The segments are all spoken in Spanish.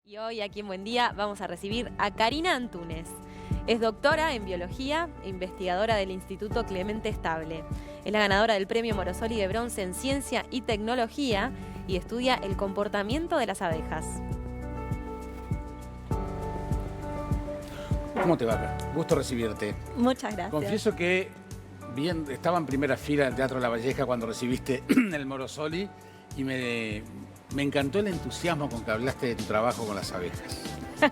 Y hoy aquí en Buen Día vamos a recibir a Karina Antúnez. Es doctora en biología e investigadora del Instituto Clemente Estable. Es la ganadora del Premio Morosoli de Bronce en Ciencia y Tecnología y estudia el comportamiento de las abejas. ¿Cómo te va? Gusto recibirte. Muchas gracias. Confieso que estaba en primera fila del Teatro La Valleja cuando recibiste el Morosoli y me encantó el entusiasmo con que hablaste de tu trabajo con las abejas.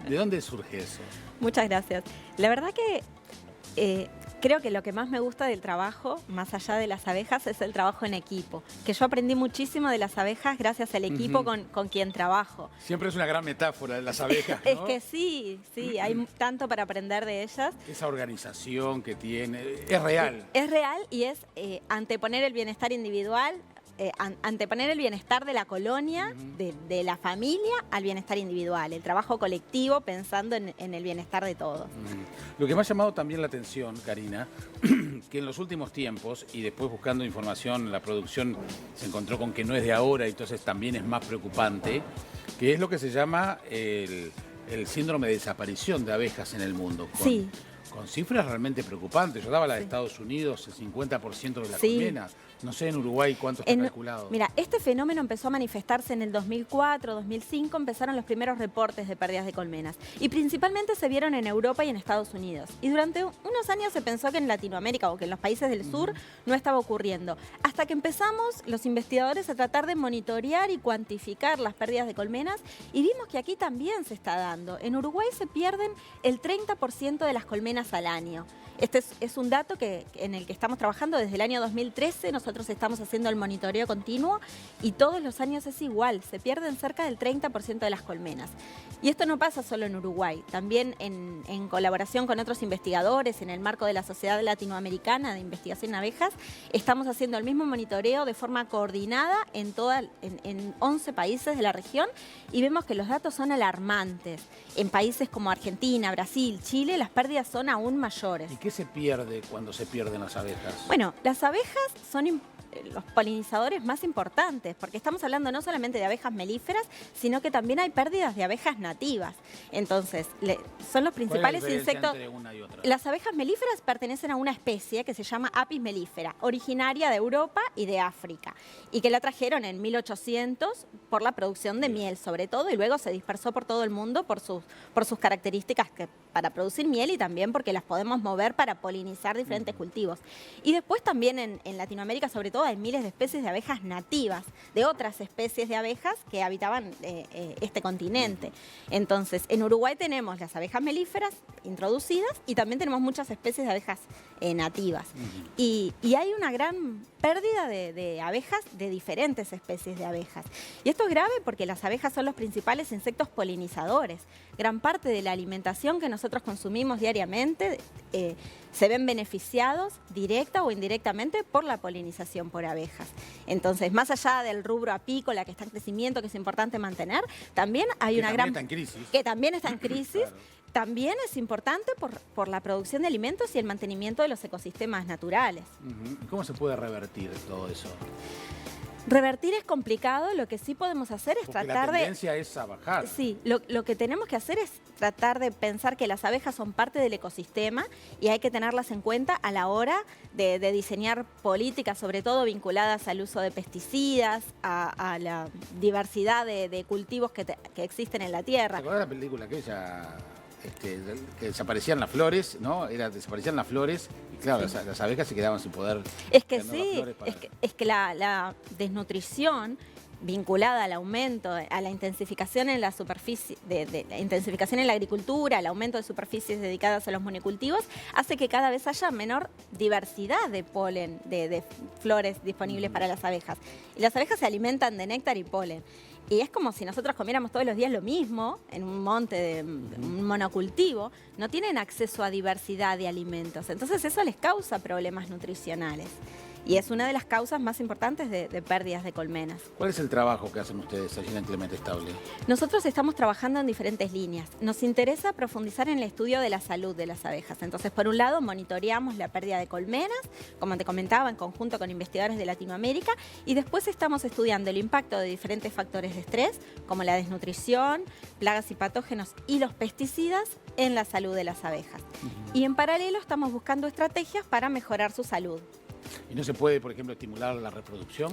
¿De dónde surge eso? Muchas gracias. La verdad que creo que lo que más me gusta del trabajo, más allá de las abejas, es el trabajo en equipo. Que yo aprendí muchísimo de las abejas gracias al equipo con quien trabajo. Siempre es una gran metáfora de las abejas, ¿no? Es que sí, hay tanto para aprender de ellas. Esa organización que tiene, es real. Es real y es anteponer el bienestar individual, anteponer el bienestar de la colonia, de la familia, al bienestar individual. El trabajo colectivo pensando en el bienestar de todos. Lo que me ha llamado también la atención, Karina, que en los últimos tiempos, y después buscando información, la producción se encontró con que no es de ahora, entonces también es más preocupante, que es lo que se llama el síndrome de desaparición de abejas en el mundo. Sí. Con cifras realmente preocupantes. Yo daba la de Estados Unidos, el 50% de las colmenas. No sé en Uruguay cuánto está calculado. Mira, este fenómeno empezó a manifestarse en el 2004, 2005, empezaron los primeros reportes de pérdidas de colmenas. Y principalmente se vieron en Europa y en Estados Unidos. Y durante unos años se pensó que en Latinoamérica o que en los países del sur no estaba ocurriendo. Hasta que empezamos los investigadores a tratar de monitorear y cuantificar las pérdidas de colmenas y vimos que aquí también se está dando. En Uruguay se pierden el 30% de las colmenas al año. Este es un dato en el que estamos trabajando desde el año 2013. Nosotros estamos haciendo el monitoreo continuo y todos los años es igual. Se pierden cerca del 30% de las colmenas. Y esto no pasa solo en Uruguay. También en colaboración con otros investigadores, en el marco de la Sociedad Latinoamericana de Investigación en Abejas, estamos haciendo el mismo monitoreo de forma coordinada en 11 países de la región y vemos que los datos son alarmantes. En países como Argentina, Brasil, Chile, las pérdidas son aún mayores. ¿Y qué se pierde cuando se pierden las abejas? Bueno, las abejas son los polinizadores más importantes, porque estamos hablando no solamente de abejas melíferas, sino que también hay pérdidas de abejas nativas. Entonces, son los principales insectos. Entre una y otra? Las abejas melíferas pertenecen a una especie que se llama Apis mellifera, originaria de Europa y de África, y que la trajeron en 1800 por la producción de miel, sobre todo, y luego se dispersó por todo el mundo por sus características para producir miel y también porque las podemos mover para polinizar diferentes cultivos. Y después también en Latinoamérica, sobre todo, hay miles de especies de abejas nativas, de otras especies de abejas que habitaban este continente. Entonces, en Uruguay tenemos las abejas melíferas introducidas y también tenemos muchas especies de abejas nativas. Y hay una gran pérdida de abejas de diferentes especies de abejas. Y esto es grave porque las abejas son los principales insectos polinizadores. Gran parte de la alimentación que nosotros consumimos diariamente se ven beneficiados directa o indirectamente por la polinización por abejas. Entonces, más allá del rubro apícola que está en crecimiento, que es importante mantener, también hay una gran... Que también está en crisis. Claro. También es importante por la producción de alimentos y el mantenimiento de los ecosistemas naturales. ¿Y cómo se puede revertir todo eso? Revertir es complicado, lo que sí podemos hacer es Porque tratar la tendencia es a bajar. Sí, lo que tenemos que hacer es tratar de pensar que las abejas son parte del ecosistema y hay que tenerlas en cuenta a la hora de diseñar políticas, sobre todo vinculadas al uso de pesticidas, a la diversidad de cultivos que existen en la tierra. ¿Te acuerdas de la película aquella? Que desaparecían las flores, ¿no? Desaparecían las flores y claro, las abejas se quedaban sin poder. Es que sí, es que la desnutrición vinculada al aumento, a la intensificación en la superficie, la intensificación en la agricultura, al aumento de superficies dedicadas a los monocultivos, hace que cada vez haya menor diversidad de polen, de flores disponibles para las abejas. Y las abejas se alimentan de néctar y polen. Y es como si nosotros comiéramos todos los días lo mismo, en un monte de un monocultivo, no tienen acceso a diversidad de alimentos. Entonces eso les causa problemas nutricionales. Y es una de las causas más importantes de pérdidas de colmenas. ¿Cuál es el trabajo que hacen ustedes allí en Clemente Estable? Nosotros estamos trabajando en diferentes líneas. Nos interesa profundizar en el estudio de la salud de las abejas. Entonces, por un lado, monitoreamos la pérdida de colmenas, como te comentaba, en conjunto con investigadores de Latinoamérica, y después estamos estudiando el impacto de diferentes factores de estrés, como la desnutrición, plagas y patógenos y los pesticidas en la salud de las abejas. Y en paralelo estamos buscando estrategias para mejorar su salud. ¿Y no se puede, por ejemplo, estimular la reproducción?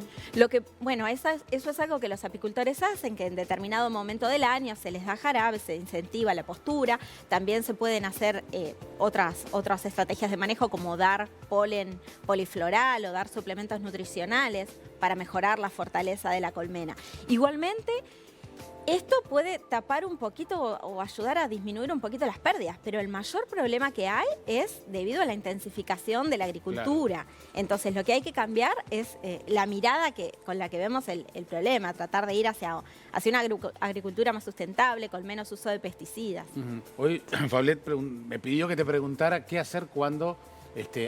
Bueno, eso es algo que los apicultores hacen, que en determinado momento del año se les da jarabe, se incentiva la postura. También se pueden hacer otras estrategias de manejo, como dar polen polifloral o dar suplementos nutricionales para mejorar la fortaleza de la colmena. Igualmente, esto puede tapar un poquito o ayudar a disminuir un poquito las pérdidas, pero el mayor problema que hay es debido a la intensificación de la agricultura. Claro. Entonces, lo que hay que cambiar es la mirada con la que vemos el problema, tratar de ir hacia una agricultura más sustentable, con menos uso de pesticidas. Hoy, Fablet me pidió que te preguntara qué hacer cuando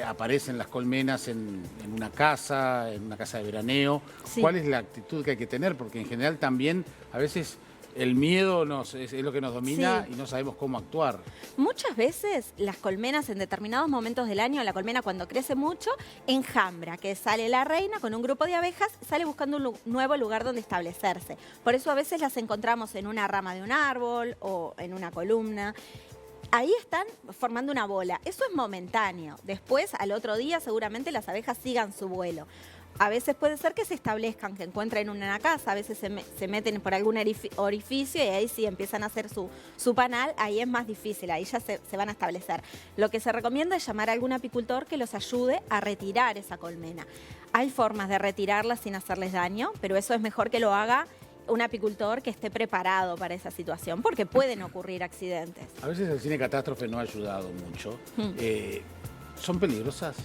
aparecen las colmenas en una casa de veraneo. Sí. ¿Cuál es la actitud que hay que tener? Porque en general también a veces el miedo es lo que nos domina, sí, y no sabemos cómo actuar. Muchas veces las colmenas en determinados momentos del año, la colmena cuando crece mucho, enjambra, que sale la reina con un grupo de abejas, sale buscando un nuevo lugar donde establecerse. Por eso a veces las encontramos en una rama de un árbol o en una columna. Ahí están formando una bola. Eso es momentáneo. Después, al otro día, seguramente las abejas sigan su vuelo. A veces puede ser que se establezcan, que encuentren una casa, a veces se meten por algún orificio y ahí sí empiezan a hacer su panal, ahí es más difícil, ahí ya se van a establecer. Lo que se recomienda es llamar a algún apicultor que los ayude a retirar esa colmena. Hay formas de retirarla sin hacerles daño, pero eso es mejor que lo haga un apicultor que esté preparado para esa situación, porque pueden ocurrir accidentes. A veces el cine catástrofe no ha ayudado mucho. ¿Son peligrosas?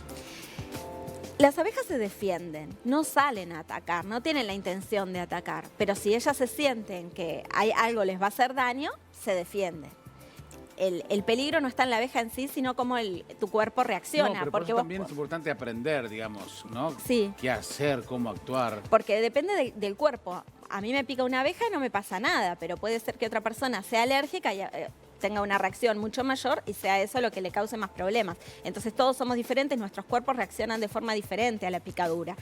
Las abejas se defienden, no salen a atacar, no tienen la intención de atacar, pero si ellas se sienten que algo les va a hacer daño, se defienden. El peligro no está en la abeja en sí, sino cómo tu cuerpo reacciona. No, pero porque también es importante aprender, digamos, ¿no? Sí. ¿Qué hacer, cómo actuar? Porque depende del cuerpo. A mí me pica una abeja y no me pasa nada, pero puede ser que otra persona sea alérgica y tenga una reacción mucho mayor y sea eso lo que le cause más problemas. Entonces todos somos diferentes, nuestros cuerpos reaccionan de forma diferente a la picadura.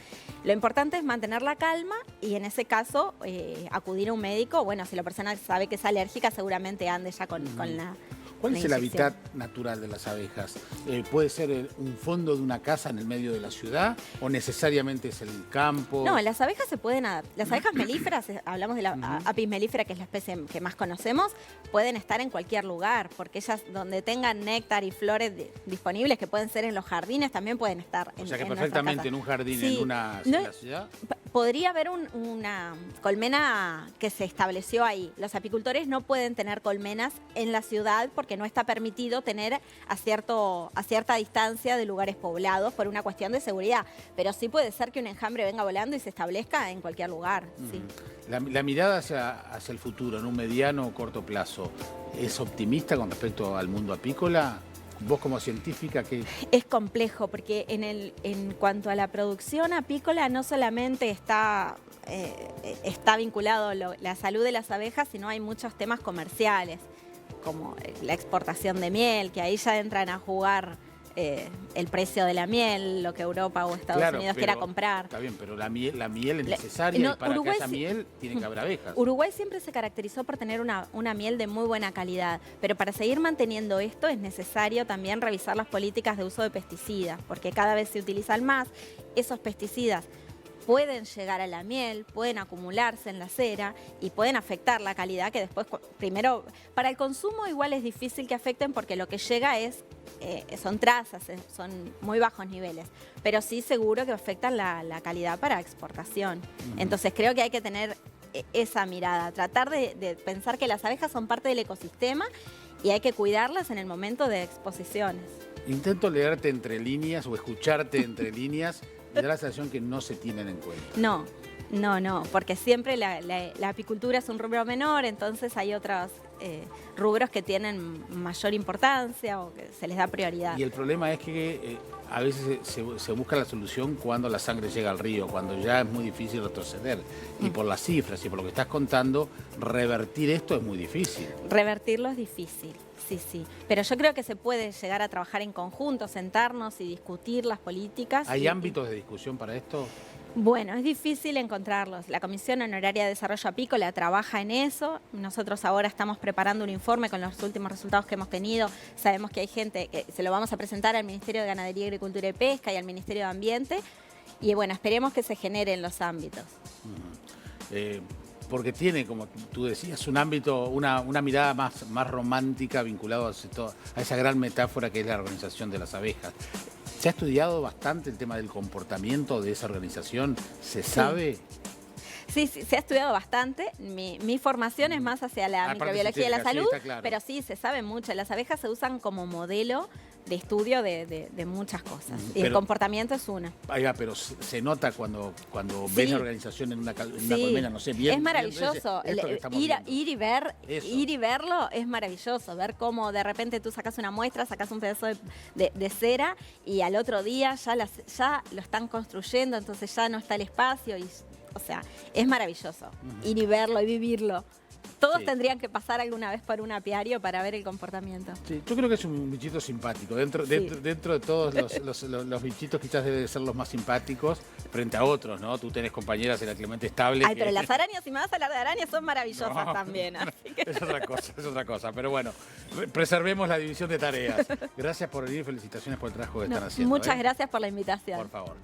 Lo importante es mantener la calma y en ese caso acudir a un médico. Bueno, si la persona sabe que es alérgica, seguramente ande ya con la... ¿Cuál es el hábitat natural de las abejas? ¿Puede ser un fondo de una casa en el medio de la ciudad o necesariamente es el campo? No, las abejas se pueden adaptar. Las abejas melíferas, hablamos de la Apis mellifera, que es la especie que más conocemos, pueden estar en cualquier lugar, porque ellas donde tengan néctar y flores disponibles, que pueden ser en los jardines, también pueden estar en O sea que perfectamente en un jardín, sí, en la ciudad. Podría haber una colmena que se estableció ahí. Los apicultores no pueden tener colmenas en la ciudad porque no está permitido tener a cierta distancia de lugares poblados por una cuestión de seguridad. Pero sí puede ser que un enjambre venga volando y se establezca en cualquier lugar. Sí. La mirada hacia el futuro, en un mediano o corto plazo, ¿es optimista con respecto al mundo apícola? Vos como científica, ¿qué? Es complejo porque en cuanto a la producción apícola no solamente está vinculado la salud de las abejas, sino hay muchos temas comerciales, como la exportación de miel, que ahí ya entran a jugar el precio de la miel, lo que Europa o Estados Unidos quiera comprar. Está bien, pero la miel es necesaria y para Uruguay, que haya miel tiene que haber abejas. Uruguay siempre se caracterizó por tener una miel de muy buena calidad, pero para seguir manteniendo esto es necesario también revisar las políticas de uso de pesticidas, porque cada vez se utilizan más. Esos pesticidas pueden llegar a la miel, pueden acumularse en la cera y pueden afectar la calidad, que después, primero, para el consumo igual es difícil que afecten porque lo que llega son trazas, son muy bajos niveles, pero sí seguro que afectan la calidad para exportación. Entonces creo que hay que tener esa mirada, tratar de pensar que las abejas son parte del ecosistema y hay que cuidarlas en el momento de exposiciones. Intento leerte entre líneas o escucharte entre líneas. Me da la sensación que no se tienen en cuenta. No, No, porque siempre la apicultura es un rubro menor, entonces hay otros rubros que tienen mayor importancia o que se les da prioridad. Y el problema es que a veces se busca la solución cuando la sangre llega al río, cuando ya es muy difícil retroceder. Y por las cifras y por lo que estás contando, revertir esto es muy difícil. Revertirlo es difícil, sí. Pero yo creo que se puede llegar a trabajar en conjunto, sentarnos y discutir las políticas. ¿Hay ámbitos de discusión para esto? Bueno, es difícil encontrarlos. La Comisión Honoraria de Desarrollo Apícola trabaja en eso. Nosotros ahora estamos preparando un informe con los últimos resultados que hemos tenido. Sabemos que hay gente, que se lo vamos a presentar al Ministerio de Ganadería, Agricultura y Pesca y al Ministerio de Ambiente. Y bueno, esperemos que se generen los ámbitos. Porque tiene, como tú decías, un ámbito, una mirada más romántica vinculado a esa gran metáfora que es la organización de las abejas. ¿Se ha estudiado bastante el tema del comportamiento de esa organización? ¿Se sabe? Sí, se ha estudiado bastante. Mi formación es más hacia la microbiología de la salud, sí, claro. Pero sí, se sabe mucho. Las abejas se usan como modelo de estudio de muchas cosas. Y el comportamiento es una. Oiga, pero se nota cuando ves la organización en una colmena, no sé, bien. Es maravilloso. Ir y verlo es maravilloso. Ver cómo de repente tú sacas una muestra, sacas un pedazo de cera y al otro día ya lo están construyendo, entonces ya no está el espacio. O sea, es maravilloso. Ir y verlo y vivirlo. Todos tendrían que pasar alguna vez por un apiario para ver el comportamiento. Sí, yo creo que es un bichito simpático. Dentro de todos los bichitos quizás debe ser los más simpáticos frente a otros, ¿no? Tú tenés compañeras en la Clemente Estable. Ay, pero las arañas, si me vas a hablar de arañas, son maravillosas también. Así que... Es otra cosa. Pero bueno, preservemos la división de tareas. Gracias por venir, felicitaciones por el trabajo que están haciendo. Muchas gracias por la invitación. Por favor.